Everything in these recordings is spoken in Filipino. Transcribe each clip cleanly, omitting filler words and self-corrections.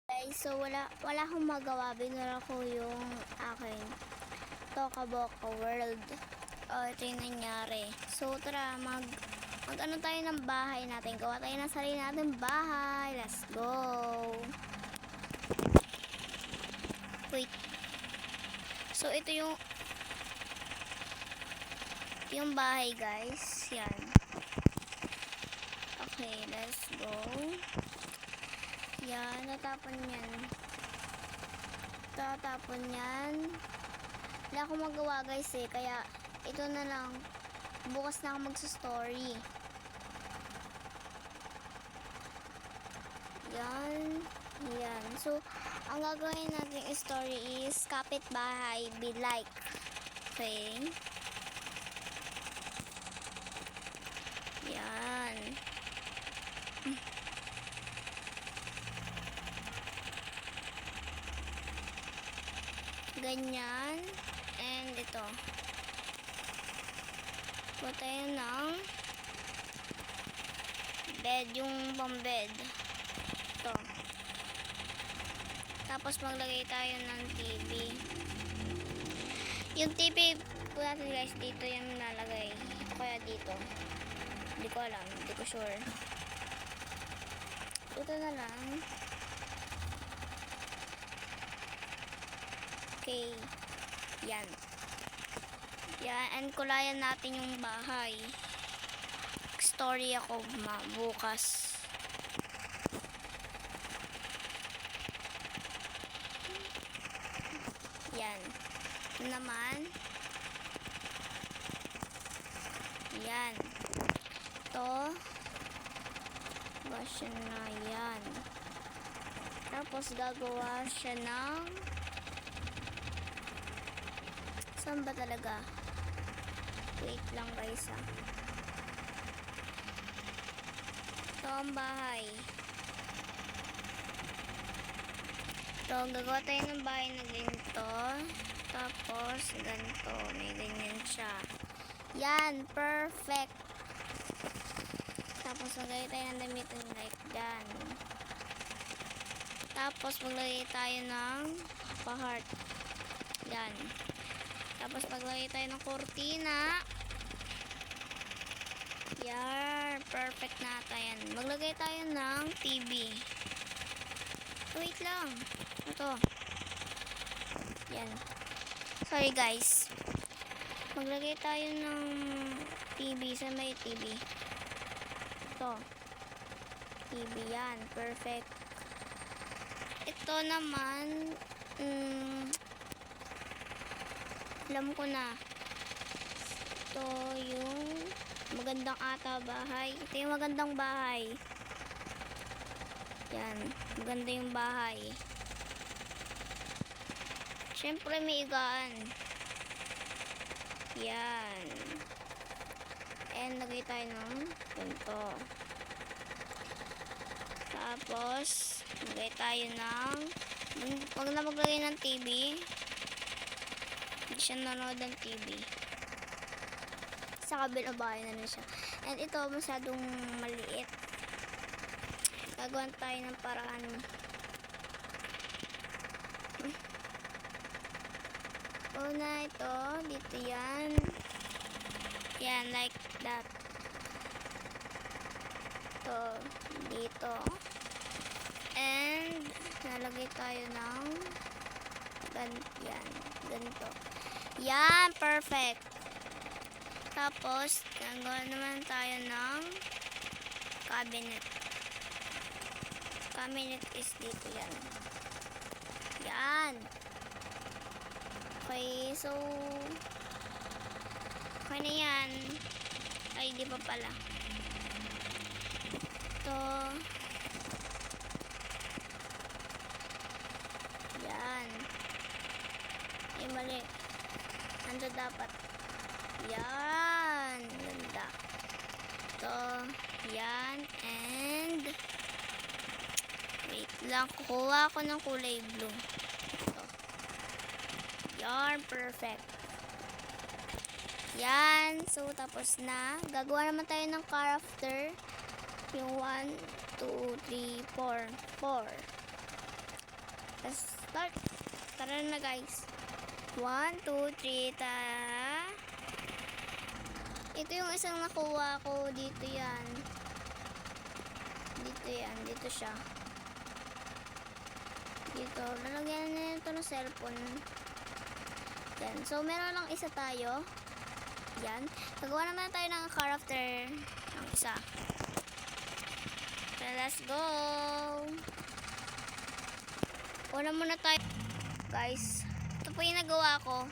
Guys, so wala akong magawa. Binura ko yung akin Tokaboka World. Ito yung nangyari. So tara, mag ano tayo ng bahay natin. Gawa tayo ng sarili natin bahay. Let's go. Wait. So ito yung bahay, guys. Yan. Okay, let's go. Yan, tatapon yan. Wala akong magawa, guys, kaya ito na lang. Bukas na ako magsa-story. Yan. So, ang gagawin natin story is kapitbahay be like. Okay? Yan. Ganyan. And ito. Kuha tayo ng bed, yung pang-bed. Ito. Tapos maglagay tayo ng TV. Yung TV po natin, guys, dito yung nalagay. Ito kaya dito. Hindi ko alam. Hindi ko sure. Ito na lang. Okay. Yan. And kulayan natin yung bahay. Story ako bukas. Yan. Ito naman. Yan. Ito. Gagawa siya na yan. Tapos gagawa siya ng saan ba talaga? Wait lang, guys, Ito ang bahay. Ito, gagawa tayo ng bahay na ganito. Tapos, ganito. May ganyan siya. Yan, perfect. Tapos, maglagay tayo ng damitan like yan. Tapos, maglagay tayo ng pa-heart. Yan. Tapos, maglagay tayo ng kurtina. Yan, perfect na yan. Maglagay tayo ng TV. Wait lang. Ito. Yan. Sorry, guys. Maglagay tayo ng TV. Saan may TV? Ito. TV yan. Perfect. Ito naman, alam ko na. Ito yung magandang ata bahay. Ito yung magandang bahay. Yan. Maganda yung bahay. Siyempre may igaan. Yan. And lagay tayo ng ganito. Tapos lagay tayo ng wag na maglagay ng TV. Hindi siya nanonood ng TV. Sa kabilang bahay na siya. And ito masyadong maliit. Gagawan tayo ng paraan. Una ito, dito yan. Yan, like that. Ito, dito. And, nalagay tayo ng ganito. Yan, perfect. Tapos, gagawa naman tayo ng cabinet. Cabinet is dito yan. Yan. Okay, so okay na yan. Ay, di pa pala. Ito. Yan. Ay, mali. Ando dapat. Yan. Ganda. Ito. Yan. And wait lang. Kukuha ako ng kulay blue. Yan, perfect. Yan, so tapos na. Gagawa naman tayo ng character. Yung 1, 2, 3, 4. 4. Let's start. Tara na guys. 1, 2, 3, tara. Ito yung isang nakuha ko. Dito yan. Dito yan. Dito siya. Dito. Lalagyan na ito ng cellphone. Yan. So, meron lang isa tayo. Yan. Nagawa naman tayo ng character ng isa. So, let's go. Una muna tayo. Guys, ito po yung nagawa ko.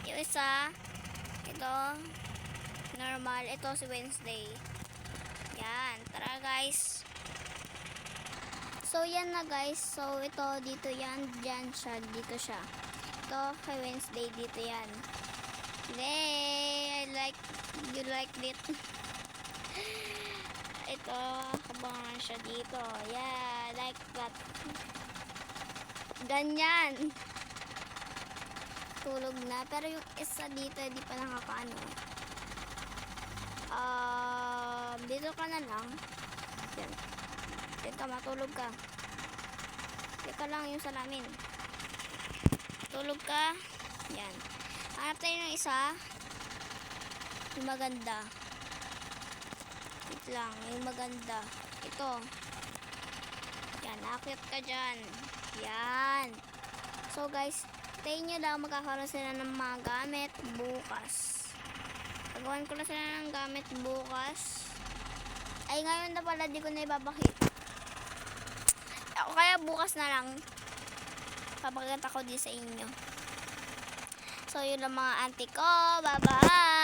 Yung isa, ito, normal. Ito si Wednesday. Yan. Tara guys. So, yan na guys. So, ito, dito yan. Diyan siya. Dito siya. Ito, kay Wednesday. Dito yan. Yay! You like it. Ito, kabangan siya dito. Yeah, like that. Ganyan. Tulog na. Pero yung isa dito, di pa nakakaano. Dito ka na lang. Yan. Teka, matulog ka. Teka lang yung salamin. Tulog ka. Yan. Hanap tayo ng isa. Yung maganda. Wait lang. Yung maganda. Ito. Yan. Akit ka dyan. Yan. So guys, tayo nyo lang magkakaroon sila ng mga gamit bukas. Pagawan ko na sila ng gamit bukas. Ay, ngayon na pala, di ko na ibabakit. Ako kaya bukas na lang. Papagkat ako din sa inyo. So, yun lang mga auntie ko. Bye-bye!